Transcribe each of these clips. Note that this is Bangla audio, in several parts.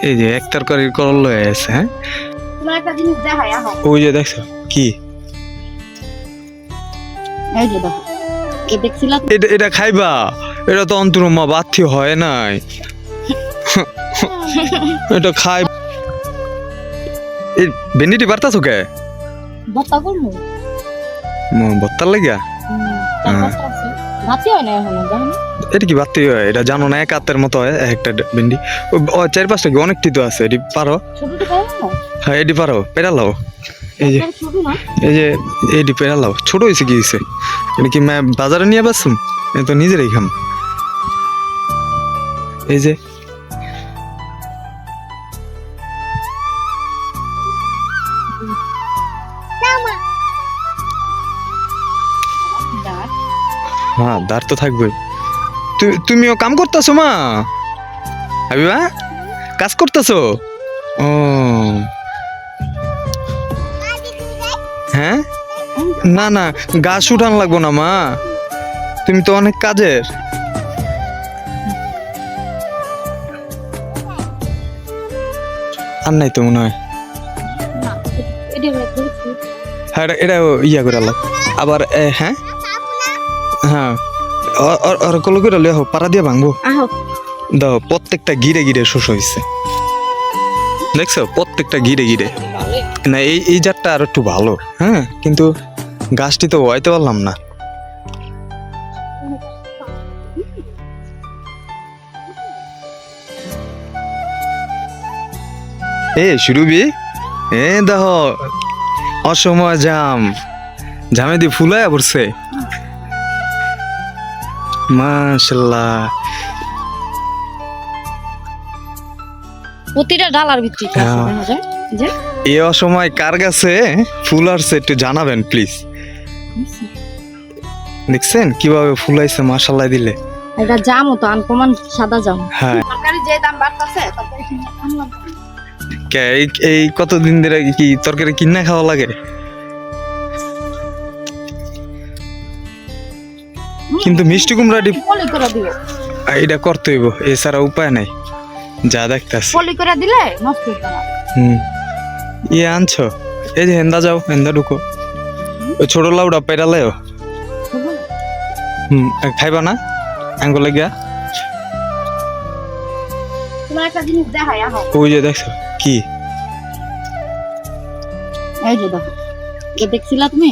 এই যে এক তরকারির করল লয়ে আছে। হ্যাঁ, তোমার একটা জিনিস দেখাই আহ ওই যে দেখছো কি এই যে দেখো এ দেখছিলা এটা এটা খাইবা? এটা তো অন্তরমা বাথি হয় নাই। এটা খাই এই ভেন্ডিটি পারতাছো কে? বত্তা করমু বত্তার লাগিয়া ভাতি হয় না এখনো জানো না? এটা কি বাতি হয়? এটা জানো না? এক হাতের মতো হয় একটা ভেন্ডি। ও চার পাঁচটা কি অনেকটি তো আছে। এটি পারো? ছোটটা পারো না? হ্যাঁ, এটি পারো, পেরালাও। এই যে ছোট না এই যে এটি পেরালাও। ছোট হয়েছে কি হয়েছে? এটা কি বাজারে নিয়ে পারছুম? এ তো নিজেরই খাম। এই যে দাঁত হ্যাঁ, দাঁড় তো থাকবে। তুমিও কাম করতেছো মা? হাবিবা কাজ করতেছো? ও হ্যাঁ, না না গাছ উঠান লাগবো না মা, তুমি তো অনেক কাজের। আর নাই তো মনে হয়। না এটা ধরেছি হ্যাঁ, এটা ইয়া করে আল্লাহ আবার হ্যাঁ হ্যাঁ আর কল করে লিয়া হোক পাড়া দিয়ে ভাঙবো। আহ দাও, প্রত্যেকটা গিরে গিরে শোষ হয়েছে দেখছো, প্রত্যেকটা গিরে গিরে। না এই জাতটা আর একটু ভালো। হ্যাঁ, কিন্তু গাছটি তো হইতে পারলাম না। সুরভি দেখ অসময় জামে দিয়ে ফুলাইয়া পড়ছে। মাশাআল্লাহ, প্রতিটা ডালার ভিত্তি হ্যাঁ। দেখা যায় যে এই অসময় কার গাছে ফুল আসছে একটু জানাবেন প্লিজ। দেখছেন কিভাবে ফুলাইছে মাশাআল্লাহ দিলে। এটা জাম তো আনকমন সাদা জাম। হ্যাঁ, তরকারি যে দাম বাড়তাছে তরকারি কিনে আনলাম। এই কতদিন ধরে কি তরকারি কিনা খাওয়া লাগে? কিন্তু মিষ্টি কুমড়াটি পলি করে দিও, এটা করতে হইব, এছাড়া উপায় নাই। যা দেখতেছি পলি করে দিলে নষ্ট হবে না। ইয়ে আনছো? এই যে হেন্দা যাও, হেন্দা ঢুকো। ওই ছোট লাউডা পেরালেও খাইবা না আঙ্গুলে গিয়া? তোমার একটা জিনিস দেখাই আহ ওই যে দেখছো কি এই যে দেখো এ দেখছিলা তুমি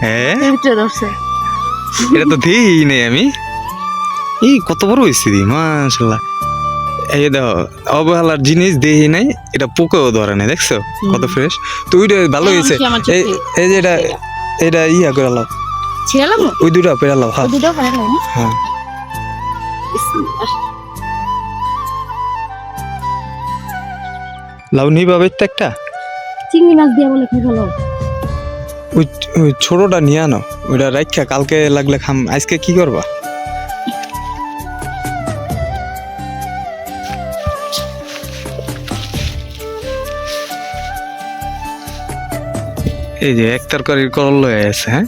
হ্যাঁ, এইটা ধরছে এটা তো দিই নেই আমি। এই কত বড় হয়েছে দি মাশাআল্লাহ। এই দেখো অবহেলার জিনিস দেই নাই, এটা পোকাও ধরে নাই। দেখছো কত ফ্রেশ। তো ওইটা ভালো হয়েছে। এই যে এটা ইয়া করে লাও, ছিলাম ওই দুটা পেরা লাও। হ্যাঁ দুটো করে নাও না হ্যাঁ, লাউ নিবা বেতে একটা। চিংড়ি মাছ দিয়া বলে খাই ভালো। ওই ছোটটা নিয়ে আনো, ওইটা রাখা কালকে লাগলে খাম। আজকে কি করবা? এই যে এক তরকারির করল লয়ে আছে। হ্যাঁ,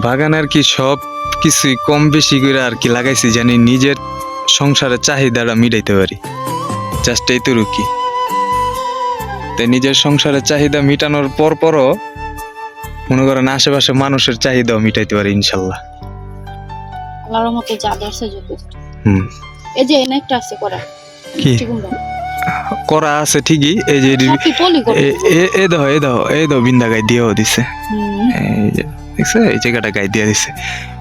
বাগানের কি সব কিছুই কম বেশি করে আর কি লাগাইছি জানি নিজের সংসারের চাহিদাটা মিটাইতে পারি। জাস্ট এই তো রুকি। তাই নিজের সংসারের চাহিদা মিটানোর পরও মনে করেন আশেপাশে মানুষের চাহিদাও মিটাইতে পারি ইনশাল্লাহ। আল্লাহর মতো যা দর্শে যথেষ্ট। এই যে এনে একটা আছে করা কি করা আছে ঠিকই। এই যে এই দাও বিন্দা গাই দিয়েও দিছে। এই যে দেখছো, এই জায়গাটা গাই দিয়ে দিছে।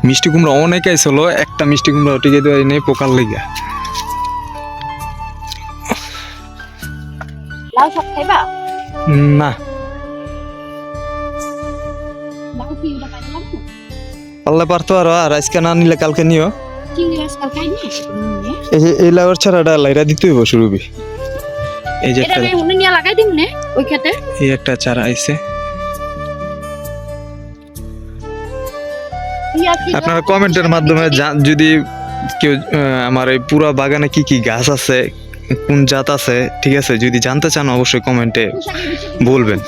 মিষ্টি কুমড়া অনেক আইছিল, একটা মিষ্টি কুমড়া টিকে দেওয়া নেই পোকার লেগে। লাউ শাক খাইবা? না, লাউ কি এটা পাইলাম না? পারলে পারতো আর আজকে না নিলে কালকে নিও। চিংড়ি মাছ কাল খাইনি। এই যে এই লাউর ছাড়াটা লাইরা দিতে হইব সুরভি। এই যে এটা আমি হুনে নিয়ে লাগাই দিম নে ওই খেতে। এই একটা চারা আইছে। আপনারা কমেন্টের মাধ্যমে যদি কেউ আমার এই পুরো বাগানে কি কি গাছ আছে, কোন জাত আছে, ঠিক আছে, যদি জানতে চান অবশ্যই কমেন্টে বলবেন।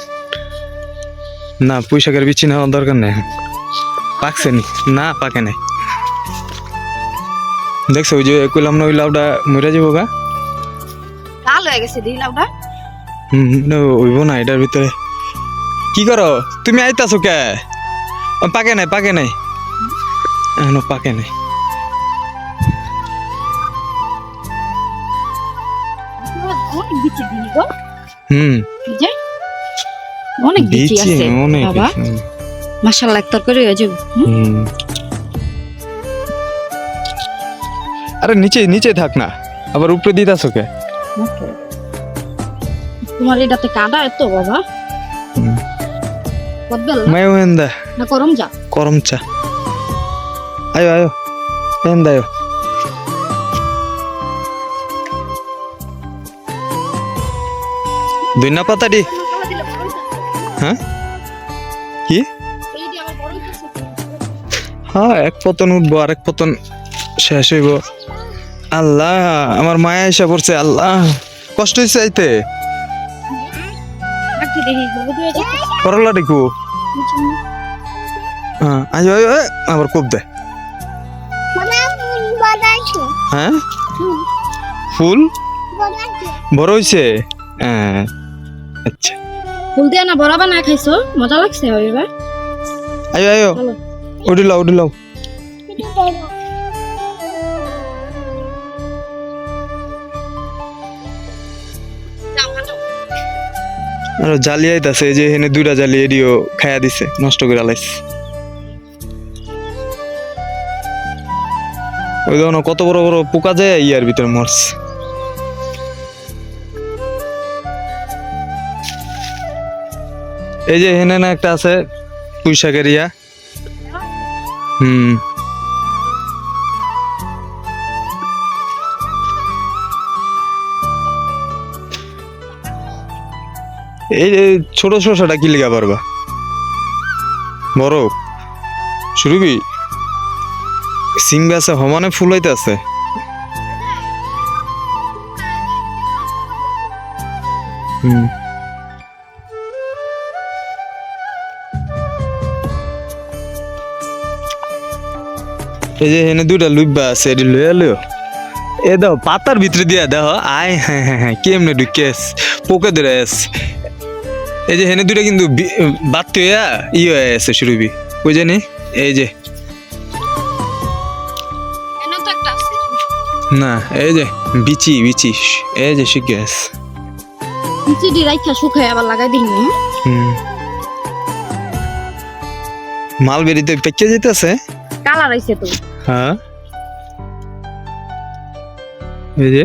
না, পুঁইশাকের বিচি নেওয়ার দরকার নেই, পাকছে নি, না পাকে নাই। দেখছো ওই যে কইলাম না ওই লাউটা মরে যাবো গা। লাল হয়ে গেছে দিলাম না হইব না এটার ভিতরে কি করো তুমি আইতাছো কে পাকে নাই এখনো পাকে নাই অনেক বিচি দিই গো এই যে অনেক বিচি আছে অনেক বাবা মাশাআল্লাহ এক তরকারি হয়ে যাবে আরে নিচে থাক না আবার উপরে দিতাছো কে তোমার এটাতে কাদা এত বাবা কদবেল মায়ো হেন্দা না করম চা আয়ো হেন্দা আয়ো দুইনা পাতা দি হ্যাঁ কি হ্যাঁ এক পতন উঠবো আরেক পতন শেষ হইব আল্লাহ আমার মায়া এসে পড়ছে আল্লাহ কষ্ট হয়েছে আইতে করলা দেখু হ্যাঁ আয়ো আবার কোপ দে হ্যাঁ ফুল বড় হইছে হ্যাঁ আচ্ছা ফুল দিয়া না বড় বানায় খাইছো মজা লাগছে হইবা আয়ো উডিলাও আর জালি আইতাছে এই যে এখানে দুইটা জালি এডিও খায়া দিছে নষ্ট করে আলাইছে ওই দেখো কত বড় বড় পোকা যায় ইয়ার ভিতরে মরছে এই যে এখানে না একটা আছে পুঁই শাকের ইয়া এই ছোট শসাটা কি লিগা পারবা বড় শুরুবি সিং গাছে সমানে ফুল হইতে আছে এই যে এখানে দুইটা লুইবা আছে এটি লইয়া লইও এ দাও পাতার ভিতরে দিয়া দাও আয় হ্যাঁ কেমনে ঢুকেস পোকে ধরে এই যে হেনে দুইটা কিন্তু বাত্তি হইয়া হয়ে আছে শুরুবি ওই জানি এই যে না এই যে বিচি এই যে শিখে আছে বিচি দি রাইখা শুকায় আবার লাগাই দিই মালবেরিতে পেকে যেতেছে কালার আইছে তো হ্যাঁ এই যে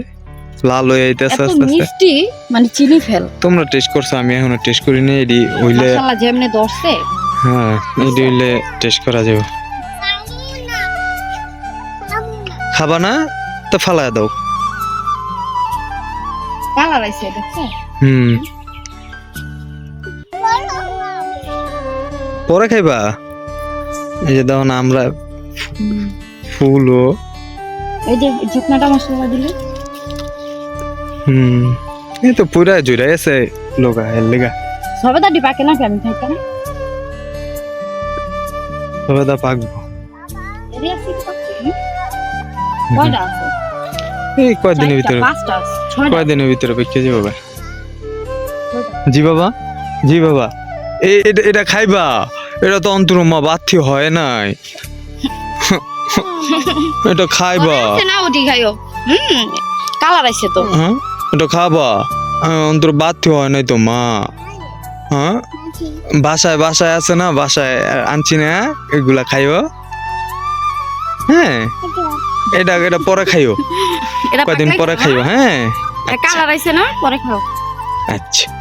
লাল হয়ে যাইতেছে আস্তে আস্তে মিষ্টি মানে চিনি ফেল তোমরা টেস্ট করছো আমি এখনো টেস্ট করি নাই এডি হইলে মাশাআল্লাহ যেমনে দর্শে হ্যাঁ এডি হইলে টেস্ট করা যাবে খাবা না তো ফালায় দাও কালার আইছে দেখছো পরে খাইবা এই যে দাও না আমরা ফুলও এই যে ঝুকনাটা মশলা দিলে এই তো পুরা জুড়াই আছে লোকা এর লেগা সবেদা ডি পাকে না আমি খাইতা না সবেদা পাকবো এরি আছে কি পাকে কয়টা আছে এই কয়দিনের ভিতরে পাঁচটা আছে ছয়টা কয়দিনের ভিতরে পেকে যাবে জি বাবা এটা খাইবা এটা তো অন্তরমা বাথি হয় নাই এটা খাইবা না ওটি খাইও কালার আইছে তো হ্যাঁ এটা খাবা অন্তর বাথি হয় নাই তো মা হ্যাঁ বাসায় আছে না বাসায় আনছি না এগুলা খাইও হ্যাঁ এটা পরে খাইও কয়দিন পরে খাইও হ্যাঁ কালার আইছে না পরে খাও আচ্ছা